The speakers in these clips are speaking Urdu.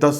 10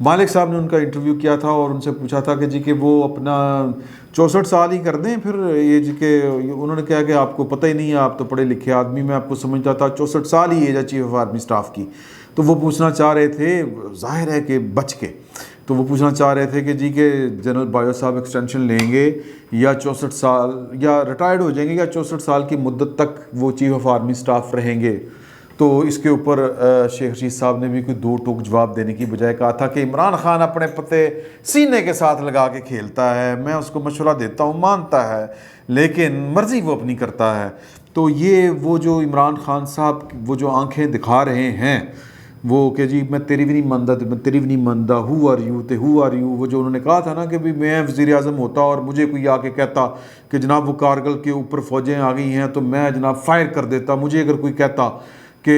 مالک صاحب نے ان کا انٹرویو کیا تھا اور ان سے پوچھا تھا کہ جی کہ وہ اپنا 64 سال ہی کر دیں پھر یہ جی کہ انہوں نے کہا کہ آپ کو پتہ ہی نہیں ہے، آپ تو پڑھے لکھے آدمی، میں آپ کو سمجھتا تھا 64 سال ہی ایج ہے چیف آف آرمی اسٹاف کی۔ تو وہ پوچھنا چاہ رہے تھے، ظاہر ہے کہ بچ کے، تو وہ پوچھنا چاہ رہے تھے کہ جی کہ جنرل باجوہ صاحب ایکسٹینشن لیں گے یا 64 سال یا ریٹائرڈ ہو جائیں گے یا 64 سال کی مدت تک وہ چیف آف آرمی اسٹاف رہیں گے۔ تو اس کے اوپر شیخ رشید صاحب نے بھی کوئی دو ٹوک جواب دینے کی بجائے کہا تھا کہ عمران خان اپنے پتے سینے کے ساتھ لگا کے کھیلتا ہے، میں اس کو مشورہ دیتا ہوں، مانتا ہے، لیکن مرضی وہ اپنی کرتا ہے۔ تو یہ وہ جو عمران خان صاحب وہ جو آنکھیں دکھا رہے ہیں وہ کہ جی میں تیری بھی نہیں مانتا، میں تیری بھی نہیں مانتا، ہو آر یو، وہ جو انہوں نے کہا تھا نا کہ بھی میں وزیر اعظم ہوتا اور مجھے کوئی آ کے کہتا کہ جناب وہ کارگل کے اوپر فوجیں آ گئی ہیں تو میں جناب فائر کر دیتا، مجھے اگر کوئی کہتا کہ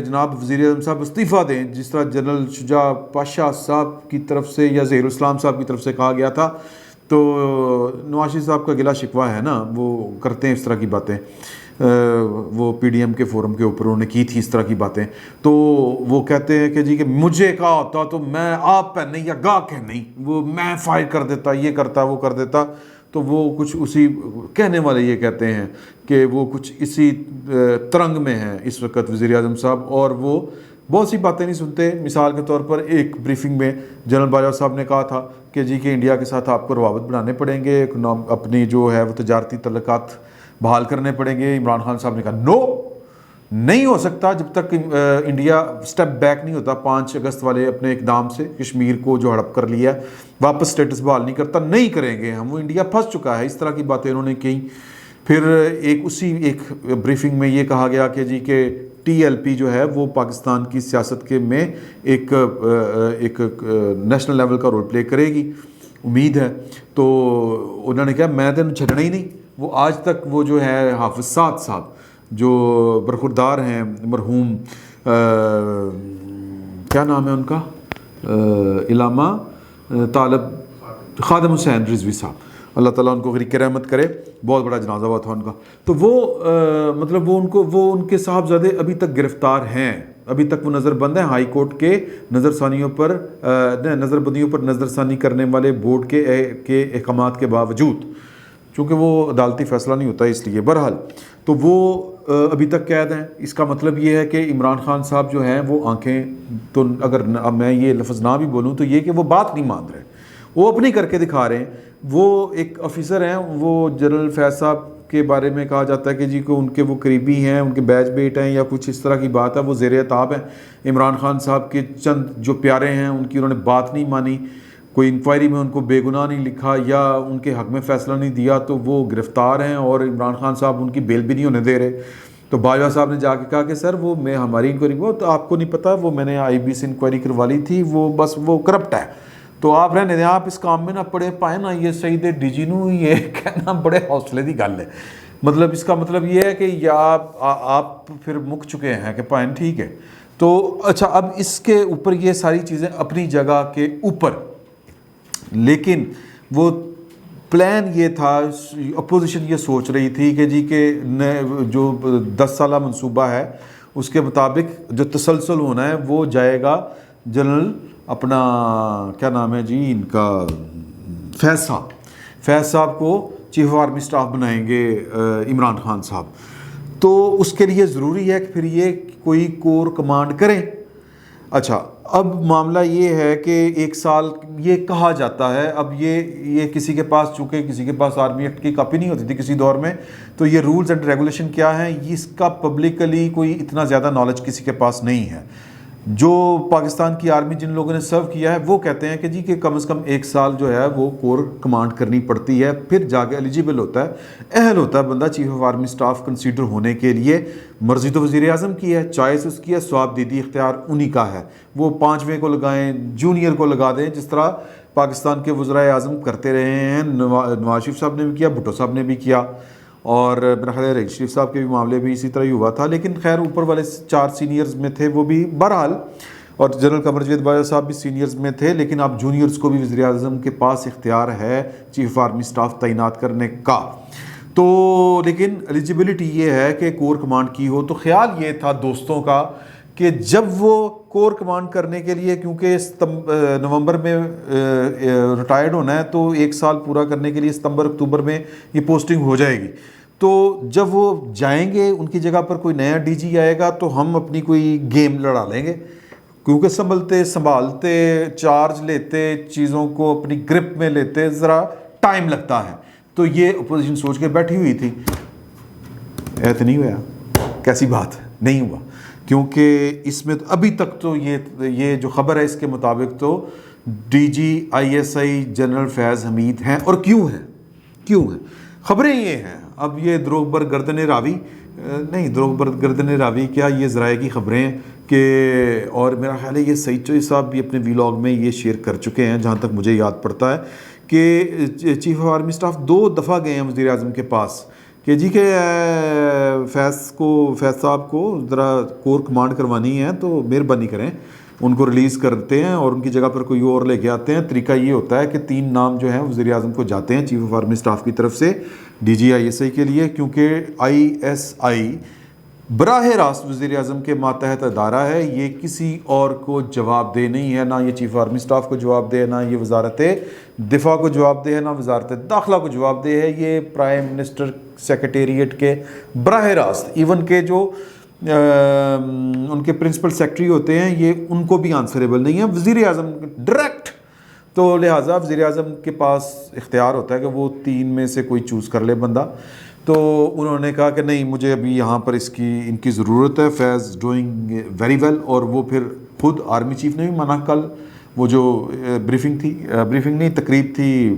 جناب وزیر اعظم صاحب استعفیٰ دیں، جس طرح جنرل شجاع پاشا صاحب کی طرف سے یا ظہیر الاسلام صاحب کی طرف سے کہا گیا تھا، تو نواز شریف صاحب کا گلا شکوہ ہے نا، وہ کرتے ہیں اس طرح کی باتیں، وہ پی ڈی ایم کے فورم کے اوپر انہوں نے کی تھی اس طرح کی باتیں، تو وہ کہتے ہیں کہ جی کہ مجھے کہا ہوتا تو میں آپ پہ نہیں یا گاہ کہ نہیں، وہ میں فائر کر دیتا، یہ کرتا وہ کر دیتا۔ تو وہ کچھ اسی کہنے والے یہ کہتے ہیں کہ وہ کچھ اسی ترنگ میں ہیں اس وقت وزیر اعظم صاحب، اور وہ بہت سی باتیں نہیں سنتے۔ مثال کے طور پر ایک بریفنگ میں جنرل باجوہ صاحب نے کہا تھا کہ جی کہ انڈیا کے ساتھ آپ کو روابط بنانے پڑیں گے، اپنی جو ہے وہ تجارتی تعلقات بحال کرنے پڑیں گے۔ عمران خان صاحب نے کہا نو، نہیں ہو سکتا جب تک انڈیا سٹیپ بیک نہیں ہوتا 5 اگست والے اپنے اقدام سے، کشمیر کو جو ہڑپ کر لیا واپس سٹیٹس بحال نہیں کرتا، نہیں کریں گے ہم، وہ انڈیا پھنس چکا ہے۔ اس طرح کی باتیں انہوں نے کی۔ پھر ایک بریفنگ میں یہ کہا گیا کہ جی کہ ٹی ایل پی جو ہے وہ پاکستان کی سیاست کے میں ایک نیشنل لیول کا رول پلے کرے گی، امید ہے۔ تو انہوں نے کہا میں تو چھڈنا ہی نہیں۔ وہ آج تک وہ جو ہے حافظ سعد صاحب جو برخوردار ہیں، مرحوم کیا نام ہے ان کا، علامہ طالب خادم حسین رضوی صاحب، اللہ تعالیٰ ان کو غریق رحمت کرے، بہت بڑا جنازہ ہوا تھا ان کا۔ تو وہ مطلب وہ ان کے صاحبزادے ابھی تک گرفتار ہیں، ابھی تک وہ نظر بند ہیں ہائی کورٹ کے نظر ثانیوں پر نظر بندیوں پر نظر ثانی کرنے والے بورڈ کے احکامات کے باوجود، چونکہ وہ عدالتی فیصلہ نہیں ہوتا اس لیے۔ بہرحال تو وہ ابھی تک قید ہیں۔ اس کا مطلب یہ ہے کہ عمران خان صاحب جو ہیں وہ آنکھیں، تو اگر میں یہ لفظ نہ بھی بولوں تو یہ کہ وہ بات نہیں مان رہے، وہ اپنی کر کے دکھا رہے ہیں۔ وہ ایک آفیسر ہیں، وہ جنرل فیض صاحب کے بارے میں کہا جاتا ہے کہ جی کو ان کے وہ قریبی ہیں، ان کے بیچ بیٹ ہیں یا کچھ اس طرح کی بات ہے، وہ زیر عتاب ہیں۔ عمران خان صاحب کے چند جو پیارے ہیں ان کی انہوں نے بات نہیں مانی، کوئی انکوائری میں ان کو بے گناہ نہیں لکھا یا ان کے حق میں فیصلہ نہیں دیا، تو وہ گرفتار ہیں اور عمران خان صاحب ان کی بیل بھی نہیں ہونے دے رہے۔ تو باجوہ صاحب نے جا کے کہا کہ سر وہ میں ہماری انکوائری، وہ تو آپ کو نہیں پتہ، وہ میں نے آئی بی سے انکوائری کروا لی تھی، وہ بس وہ کرپٹ ہے، تو آپ رہنے دیں، آپ اس کام میں نہ پڑے پائیں نا۔ یہ سعید ڈی جی نو یہ کہنا بڑے حوصلے کی گل ہے، مطلب اس کا مطلب یہ ہے کہ یا آپ پھر مک چکے ہیں کہ پائیں ٹھیک ہے۔ تو اچھا، اب اس کے اوپر یہ ساری چیزیں اپنی جگہ کے اوپر، لیکن وہ پلان یہ تھا، اپوزیشن یہ سوچ رہی تھی کہ جی کہ جو 10 سالہ منصوبہ ہے اس کے مطابق جو تسلسل ہونا ہے وہ جائے گا جنرل اپنا کیا نام ہے جی ان کا فیض صاحب کو چیف آف آرمی اسٹاف بنائیں گے عمران خان صاحب۔ تو اس کے لیے ضروری ہے کہ پھر یہ کوئی کور کمانڈ کریں۔ اچھا، اب معاملہ یہ ہے کہ 1 سال یہ کہا جاتا ہے، اب یہ کسی کے پاس، چونکہ کسی کے پاس آرمی ایکٹ کی کاپی نہیں ہوتی تھی کسی دور میں، تو یہ رولز اینڈ ریگولیشن کیا ہیں اس کا پبلکلی کوئی اتنا زیادہ نالج کسی کے پاس نہیں ہے۔ جو پاکستان کی آرمی جن لوگوں نے سرو کیا ہے وہ کہتے ہیں کہ جی کہ کم از کم 1 سال جو ہے وہ کور کمانڈ کرنی پڑتی ہے، پھر جا کے ایلیجیبل ہوتا ہے، اہل ہوتا ہے بندہ chief of army staff consider ہونے کے لیے۔ مرضی تو وزیر اعظم کی ہے، چوائس اس کی ہے، ثواب دیدی اختیار انہی کا ہے، وہ 5ویں کو لگائیں، جونیئر کو لگا دیں، جس طرح پاکستان کے وزرائے اعظم کرتے رہے ہیں۔ نواز شریف صاحب نے بھی کیا، بھٹو صاحب نے بھی کیا، اور میرا خیال ہے رئیس شریف صاحب کے بھی معاملے بھی اسی طرح ہی ہوا تھا، لیکن خیر اوپر والے 4 سینئرز میں تھے وہ بھی بہرحال، اور جنرل قمر جاوید باجوہ صاحب بھی سینئرز میں تھے، لیکن اب جونیئرز کو بھی وزیر اعظم کے پاس اختیار ہے چیف آرمی اسٹاف تعینات کرنے کا۔ تو لیکن ایلیجیبلٹی یہ ہے کہ کور کمانڈ کی ہو۔ تو خیال یہ تھا دوستوں کا کہ جب وہ کور کمانڈ کرنے کے لیے، کیونکہ نومبر میں ریٹائرڈ ہونا ہے تو 1 سال پورا کرنے کے لیے ستمبر اکتوبر میں یہ پوسٹنگ ہو جائے گی، تو جب وہ جائیں گے ان کی جگہ پر کوئی نیا ڈی جی آئے گا تو ہم اپنی کوئی گیم لڑا لیں گے، کیونکہ سنبھالتے چارج لیتے چیزوں کو اپنی گرپ میں لیتے ذرا ٹائم لگتا ہے. تو یہ اپوزیشن سوچ کے بیٹھی ہوئی تھی. ایت نہیں ہوا، کیسی بات نہیں ہوا، کیونکہ اس میں ابھی تک تو یہ جو خبر ہے اس کے مطابق تو D G I S I general Faiz Hameed ہیں. اور کیوں ہیں خبریں یہ ہیں. اب یہ دروغ بر گردن راوی نہیں، دروغ بر گردن راوی کیا، یہ ذرائع کی خبریں ہیں کہ، اور میرا خیال ہے یہ سعید چوہی صاحب بھی اپنے ویلاگ میں یہ شیئر کر چکے ہیں جہاں تک مجھے یاد پڑتا ہے، کہ چیف آف آرمی اسٹاف 2 دفعہ گئے ہیں وزیر اعظم کے پاس کہ جی کہ فیض صاحب کو ذرا کور کمانڈ کروانی ہے تو مہربانی کریں، ان کو ریلیز کرتے ہیں اور ان کی جگہ پر کوئی اور لے کے آتے ہیں. طریقہ یہ ہوتا ہے کہ 3 نام جو ہیں وزیر اعظم کو جاتے ہیں چیف آف آرمی اسٹاف کی طرف سے ڈی جی آئی ایس آئی کے لیے، کیونکہ آئی ایس آئی براہ راست وزیر اعظم کے ماتحت ادارہ ہے، یہ کسی اور کو جواب دہ نہیں ہے، نہ یہ چیف آرمی اسٹاف کو جواب دہ ہے، نہ یہ وزارت دفاع کو جواب دہ ہے، نہ وزارت داخلہ کو جواب دہ ہے. یہ پرائم منسٹر سیکریٹریٹ کے براہ راست، ایون کہ جو ان کے پرنسپل سیکرٹری ہوتے ہیں یہ ان کو بھی آنسریبل نہیں ہے، وزیر اعظم ڈائریکٹ. تو لہٰذا وزیر اعظم کے پاس اختیار ہوتا ہے کہ وہ 3 میں سے کوئی چوز کر لے بندہ. تو انہوں نے کہا کہ نہیں، مجھے ابھی یہاں پر ان کی ضرورت ہے، فیض ڈوئنگ ویری ویل. اور وہ پھر خود آرمی چیف نے بھی مانا. کل وہ جو بریفنگ نہیں، تقریب تھی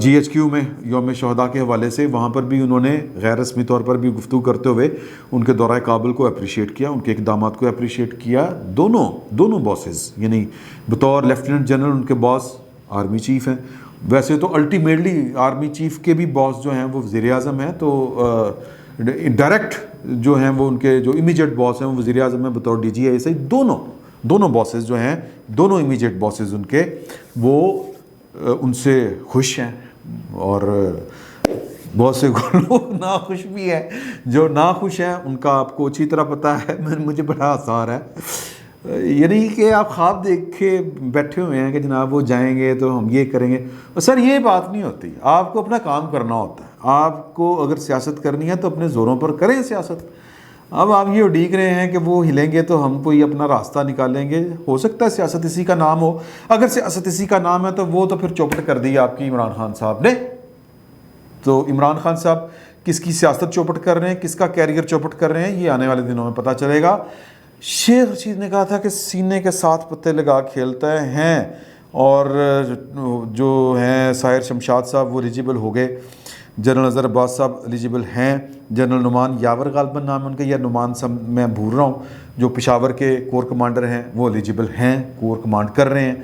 جی ایچ کیو میں یوم شہداء کے حوالے سے، وہاں پر بھی انہوں نے غیر رسمی طور پر بھی گفتگو کرتے ہوئے ان کے دورہ کابل کو اپریشیٹ کیا، ان کے اقدامات کو اپریشیٹ کیا. دونوں باسز، یعنی بطور لیفٹیننٹ جنرل ان کے باس آرمی چیف ہیں. ویسے تو الٹیمیٹلی آرمی چیف کے بھی باس جو ہیں وہ وزیر اعظم ہیں، تو ڈائریکٹ جو ہیں وہ ان کے جو امیجیٹ باس ہیں وہ وزیر اعظم ہیں بطور ڈی جی آئی ایس آئی. دونوں باسز جو ہیں، دونوں امیجیٹ باسز ان کے، وہ ان سے خوش ہیں. اور بہت سے لوگ ناخوش بھی ہیں. جو ناخوش ہیں ان کا آپ کو اچھی طرح پتہ ہے، مجھے بڑا آثار ہے. یہ نہیں کہ آپ خواب دیکھ کے بیٹھے ہوئے ہیں کہ جناب وہ جائیں گے تو ہم یہ کریں گے. سر یہ بات نہیں ہوتی، آپ کو اپنا کام کرنا ہوتا ہے. آپ کو اگر سیاست کرنی ہے تو اپنے زوروں پر کریں سیاست. اب آپ یہ اڈیگ رہے ہیں کہ وہ ہلیں گے تو ہم کوئی اپنا راستہ نکالیں گے. ہو سکتا ہے سیاست اسی کا نام ہو. اگر سیاست اسی کا نام ہے تو وہ تو پھر چوپٹ کر دی آپ کی عمران خان صاحب نے. تو عمران خان صاحب کس کی سیاست چوپٹ کر رہے ہیں، کس کا کیریئر چوپٹ کر رہے ہیں، یہ آنے والے دنوں میں پتہ چلے گا. شیخ رشید نے کہا تھا کہ سینے کے 7 پتے لگا کھیلتا ہیں، اور جو ہیں ساحر شمشاد صاحب وہ ایلیجیبل ہو گئے، جنرل اظہر عباس صاحب ایلیجیبل ہیں، جنرل نعمان یاور غالباً نام ہے ان کا، یا نعمان صاحب میں بھول رہا ہوں، جو پشاور کے کور کمانڈر ہیں وہ ایلیجیبل ہیں، کور کمانڈ کر رہے ہیں.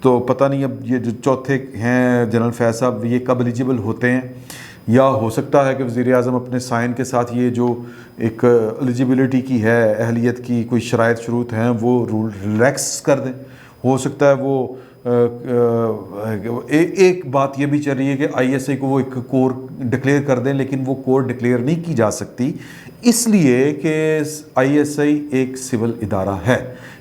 تو پتہ نہیں اب یہ جو چوتھے ہیں جنرل فیض صاحب یہ کب ایلیجیبل ہوتے ہیں. یا ہو سکتا ہے کہ وزیر اعظم اپنے سائن کے ساتھ یہ جو ایک ایلیجیبلٹی کی ہے، اہلیت کی کوئی شرائط شروط ہیں، وہ رول ریلیکس کر دیں. ہو سکتا ہے وہ ایک بات یہ بھی چل رہی ہے کہ آئی ایس آئی کو وہ ایک کور ڈکلیئر کر دیں، لیکن وہ کور ڈکلیئر نہیں کی جا سکتی اس لیے کہ آئی ایس آئی ایک سول ادارہ ہے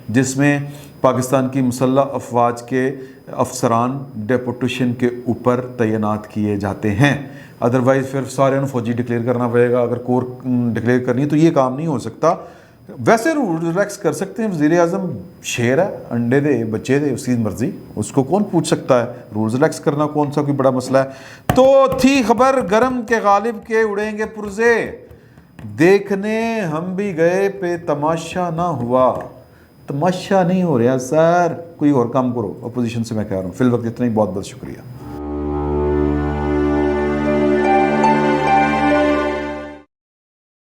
جس میں پاکستان کی مسلح افواج کے افسران ڈیپوٹیشن کے اوپر تعینات کیے جاتے ہیں. ادروائز پھر سارے فوجی ڈکلیئر کرنا پڑے گا. اگر کور ڈکلیئر کرنی ہے تو یہ کام نہیں ہو سکتا. ویسے رول ریلیکس کر سکتے ہیں، وزیر اعظم شیر ہے، انڈے دے بچے دے، اس کی مرضی، اس کو کون پوچھ سکتا ہے. رولز ریلیکس کرنا کون سا کوئی بڑا مسئلہ ہے. تو تھی خبر گرم کے غالب کے اڑیں گے پرزے، دیکھنے ہم بھی گئے پہ تماشا نہ ہوا. تماشا نہیں ہو رہا سر، کوئی اور کام کرو. اپوزیشن سے میں کہہ رہا ہوں. فی الوقت اتنا ہی، بہت بہت شکریہ.